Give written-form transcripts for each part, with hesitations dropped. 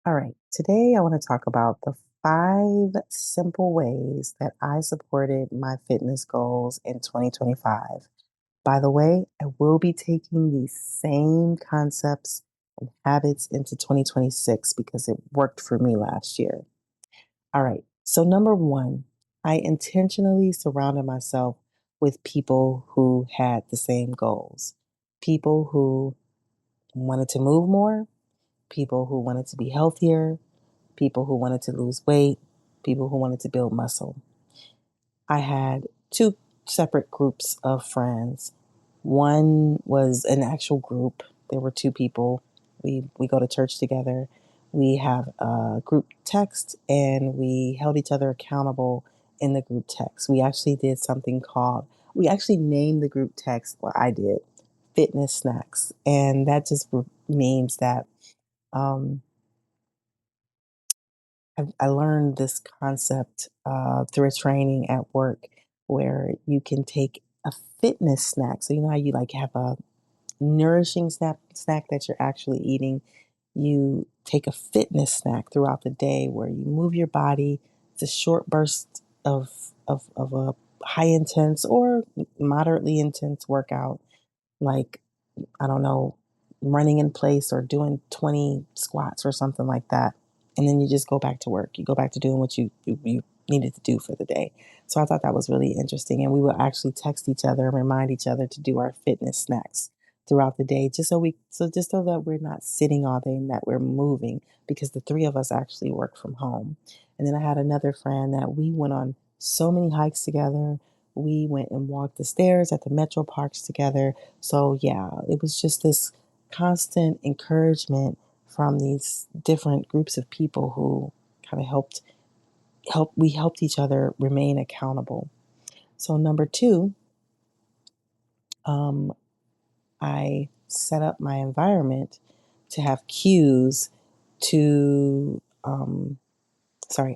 All right, today I want to talk about the 5 simple ways that I supported my fitness goals in 2025. By the way, I will be taking these same concepts and habits into 2026 because it worked for me last year. All right, so number one, I intentionally surrounded myself with people who had the same goals, people who wanted to move more, people who wanted to be healthier, people who wanted to lose weight, people who wanted to build muscle. I had two separate groups of friends. One was an actual group. There were two people. We go to church together. We have a group text and we held each other accountable in the group text. We actually did something called, we actually named the group text, well, I did, Fitness Snacks. And that just means that um, I learned this concept through a training at work where you can take a fitness snack. So you know how you like have a nourishing snack that you're actually eating. You take a fitness snack throughout the day where you move your body. It's a short burst of a high intense or moderately intense workout, like I don't know, running in place or doing 20 squats or something like that. And then you just go back to work. You go back to doing what you needed to do for the day. So I thought that was really interesting. And we would actually text each other and remind each other to do our fitness snacks throughout the day, just so that we're not sitting all day and that we're moving, because the three of us actually work from home. And then I had another friend that we went on so many hikes together. We went and walked the stairs at the metro parks together. So yeah, it was just this constant encouragement from these different groups of people who kind of helped each other remain accountable. So number two, um, I set up my environment to have cues to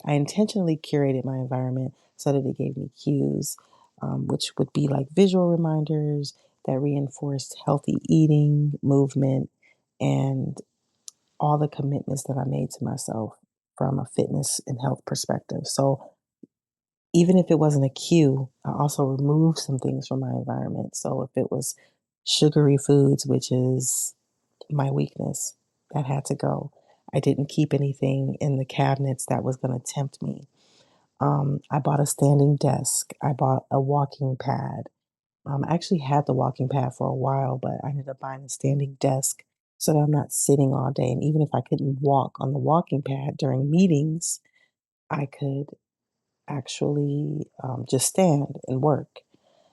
I intentionally curated my environment so that it gave me cues, which would be like visual reminders that reinforced healthy eating, movement, and all the commitments that I made to myself from a fitness and health perspective. So even if it wasn't a cue, I also removed some things from my environment. So if it was sugary foods, which is my weakness, that had to go. I didn't keep anything in the cabinets that was going to tempt me. I bought a standing desk. I bought a walking pad. I actually had the walking pad for a while, but I ended up buying a standing desk so that I'm not sitting all day. And even if I couldn't walk on the walking pad during meetings, I could actually just stand and work.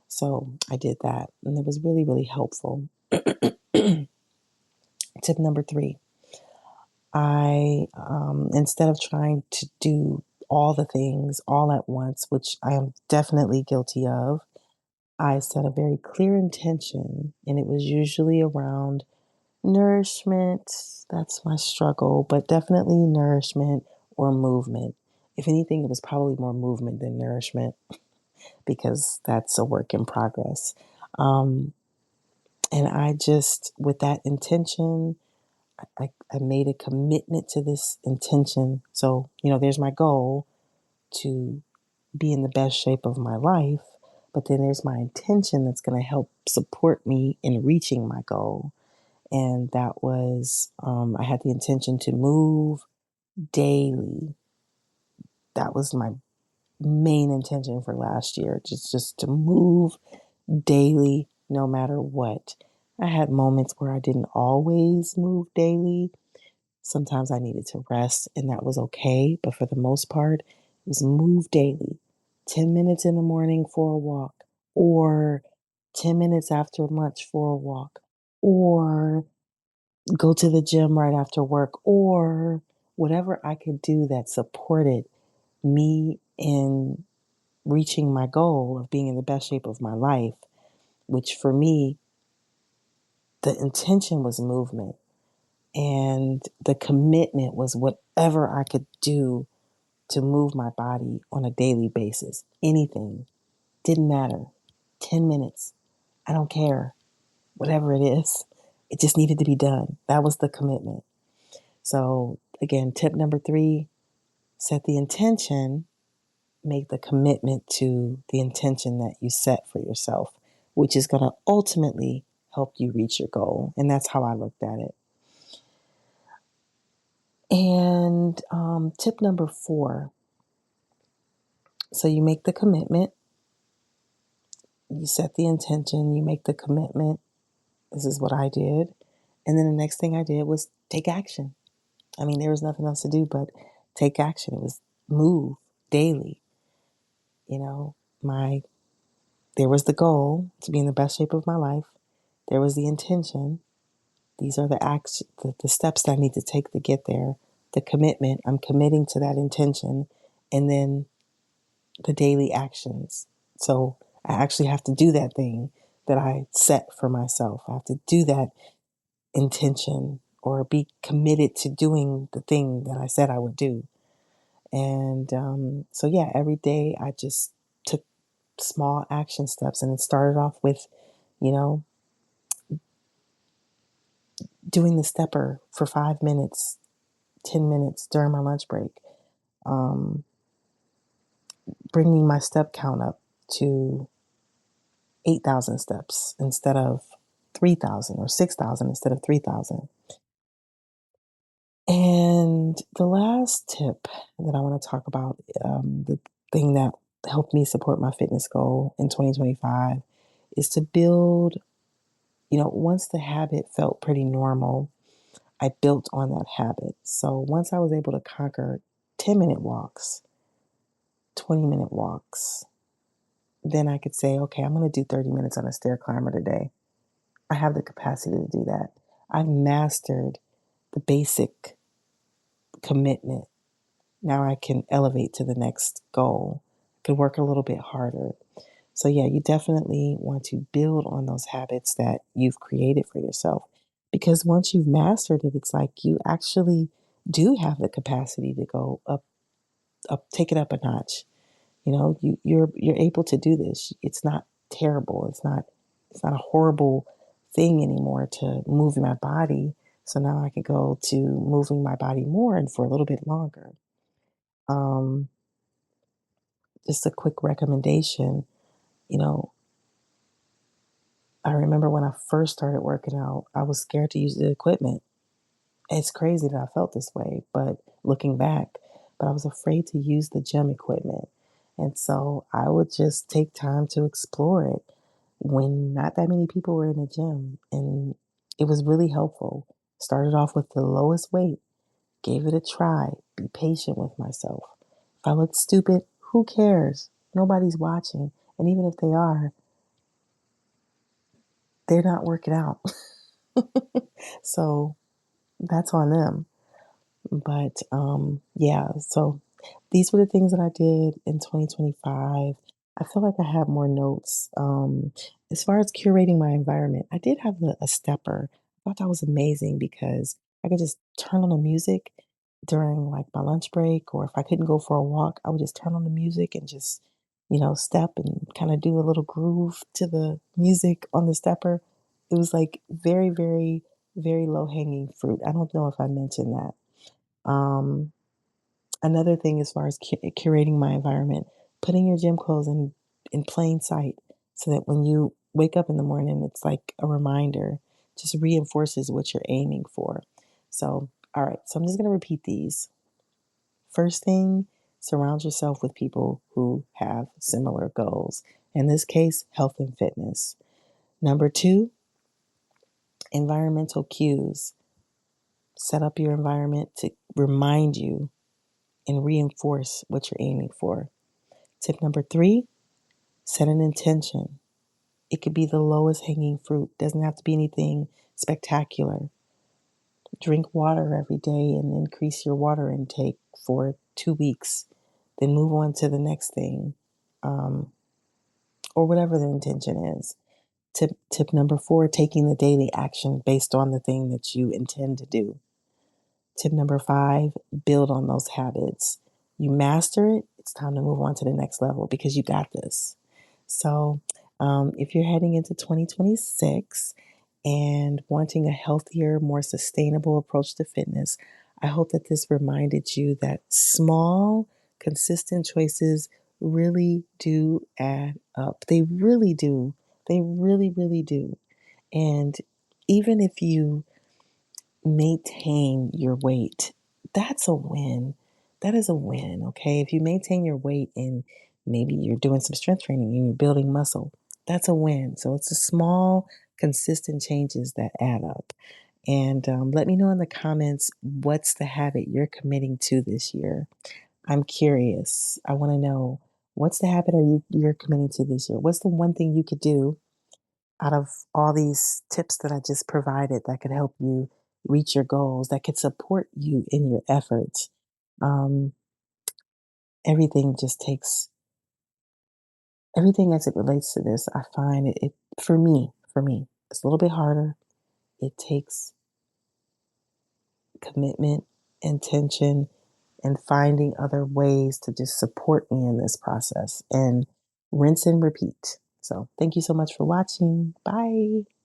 So I did that, and it was really, really helpful. Tip number three, instead of trying to do all the things all at once, which I am definitely guilty of, I set a very clear intention, and it was usually around nourishment. That's my struggle, but definitely nourishment or movement. If anything, it was probably more movement than nourishment because that's a work in progress. Um, and I just, with that intention, I made a commitment to this intention. So, there's my goal to be in the best shape of my life. But then there's my intention that's going to help support me in reaching my goal. And that was, I had the intention to move daily. That was my main intention for last year, just to move daily, no matter what. I had moments where I didn't always move daily. Sometimes I needed to rest, and that was okay. But for the most part, it was move daily. 10 minutes in the morning for a walk, or 10 minutes after lunch for a walk, or go to the gym right after work, or whatever I could do that supported me in reaching my goal of being in the best shape of my life, which for me, the intention was movement. And the commitment was whatever I could do to move my body on a daily basis. Anything. Didn't matter. 10 minutes. I don't care. Whatever it is. It just needed to be done. That was the commitment. So Again, tip number three, set the intention, make the commitment to the intention that you set for yourself, which is going to ultimately help you reach your goal. And that's how I looked at it. And tip number four, so you make the commitment, you set the intention, you make the commitment. This is what I did. And then the next thing I did was take action. I mean, there was nothing else to do but take action. It was move daily. You know, my there was the goal to be in the best shape of my life. There was the intention. These are the acts, the steps that I need to take to get there. The commitment, I'm committing to that intention, and then the daily actions. So I actually have to do that thing that I set for myself. I have to do that intention or be committed to doing the thing that I said I would do. And so, yeah, every day I just took small action steps, and it started off with, you know, doing the stepper for 5 minutes, 10 minutes during my lunch break, um, bringing my step count up to 8,000 steps instead of 3,000, or 6,000 instead of 3,000. And the last tip that I want to talk about, the thing that helped me support my fitness goal in 2025, is to build, once the habit felt pretty normal, I built on that habit. So once I was able to conquer 10-minute walks, 20-minute walks, then I could say, okay, I'm going to do 30 minutes on a stair climber today. I have the capacity to do that. I've mastered the basic commitment. Now I can elevate to the next goal. I can work a little bit harder. So, yeah, you definitely want to build on those habits that you've created for yourself. Because once you've mastered it, it's like you actually do have the capacity to go up, take it up a notch. You're able to do this. It's not terrible. It's not a horrible thing anymore to move my body. So now I can go to moving my body more and for a little bit longer. Um, just a quick recommendation. You know, I remember when I first started working out, I was scared to use the equipment. It's crazy that I felt this way, but looking back, but I was afraid to use the gym equipment. And so I would just take time to explore it when not that many people were in the gym. And it was really helpful. Started off with the lowest weight, gave it a try, be patient with myself. If I look stupid, who cares? Nobody's watching. And even if they are, they're not working out. So that's on them. But yeah, so these were the things that I did in 2025. I feel like I have more notes. As far as curating my environment, I did have a stepper. I thought that was amazing because I could just turn on the music during like my lunch break, or if I couldn't go for a walk, I would just turn on the music and just, step and kind of do a little groove to the music on the stepper. It was like very, very, very low hanging fruit. I don't know if I mentioned that. Um, Another thing as far as curating my environment, putting your gym clothes in plain sight so that when you wake up in the morning, it's like a reminder, just reinforces what you're aiming for. So, all right, so I'm just going to repeat these. First thing, surround yourself with people who have similar goals. In this case, health and fitness. Number two, environmental cues. Set up your environment to remind you and reinforce what you're aiming for. Tip number three, set an intention. It could be the lowest hanging fruit, doesn't have to be anything spectacular. Drink water every day and increase your water intake for 2 weeks. Then move on to the next thing, um, or whatever the intention is. Tip number four, taking the daily action based on the thing that you intend to do. Tip number five, build on those habits. You master it, it's time to move on to the next level because you got this. So, if you're heading into 2026 and wanting a healthier, more sustainable approach to fitness, I hope that this reminded you that small, consistent choices really do add up. They really do. They really, really do. And even if you maintain your weight, that's a win. That is a win, okay? If you maintain your weight and maybe you're doing some strength training and you're building muscle, that's a win. So it's the small, consistent changes that add up. And let me know in the comments what's the habit you're committing to this year. I'm curious. I want to know what's the habit you're committing to this year. What's the one thing you could do out of all these tips that I just provided that could help you reach your goals, that could support you in your efforts? Um, everything just takes everything as it relates to this. I find it for me, it's a little bit harder. It takes commitment, intention, and finding other ways to just support me in this process and rinse and repeat. So, thank you so much for watching. Bye.